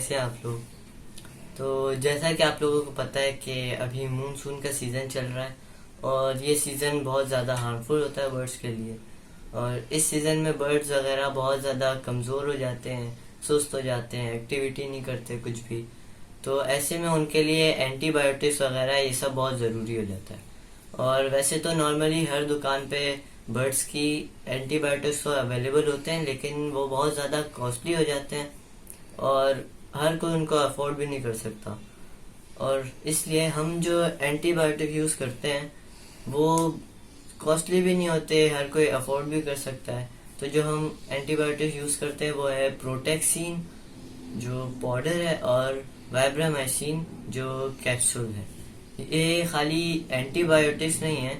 कैसे हैं आप लोग। तो जैसा कि आप लोगों को पता है कि अभी मूनसून का सीज़न चल रहा है और ये सीज़न बहुत ज़्यादा हार्मफुल होता है बर्ड्स के लिए। और इस सीज़न में बर्ड्स वगैरह बहुत ज़्यादा कमज़ोर हो जाते हैं, सुस्त हो जाते हैं, एक्टिविटी नहीं करते कुछ भी। तो ऐसे में उनके लिए एंटीबायोटिक्स वगैरह ये सब बहुत ज़रूरी हो जाता है। और वैसे तो नॉर्मली हर दुकान पे बर्ड्स की एंटीबायोटिक्स तो अवेलेबल होते हैं, लेकिन वो बहुत ज़्यादा कॉस्टली हो जाते हैं और हर कोई उनको अफोर्ड भी नहीं कर सकता। और इसलिए हम जो एंटीबायोटिक यूज़ करते हैं वो कॉस्टली भी नहीं होते, हर कोई अफोर्ड भी कर सकता है। तो जो हम एंटीबायोटिक यूज़ करते हैं वो है प्रोटेक्सिन जो पाउडर है और वाइब्रामाइसिन जो कैप्सूल है। ये खाली एंटीबायोटिक्स नहीं है,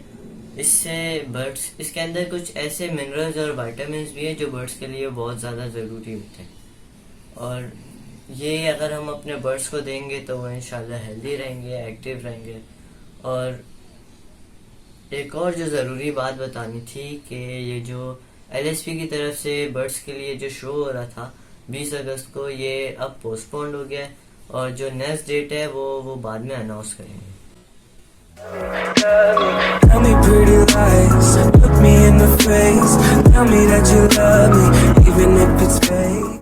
इससे बर्ड्स इसके अंदर कुछ ऐसे मिनरल्स और विटामिन्स भी हैं जो बर्ड्स के लिए बहुत ज़्यादा ज़रूरी होते हैं। और ये अगर हम अपने बर्ड्स को देंगे तो वो इंशाल्लाह हेल्दी रहेंगे, एक्टिव रहेंगे। और एक और जो ज़रूरी बात बतानी थी कि ये जो एलएसपी की तरफ से बर्ड्स के लिए जो शो हो रहा था 20 अगस्त को, ये अब पोस्टपोन्ड हो गया है और जो नेक्स्ट डेट है वो बाद में अनाउंस करेंगे। Tell me pretty lies, look me in the face, tell me that you love me, even if it's fake.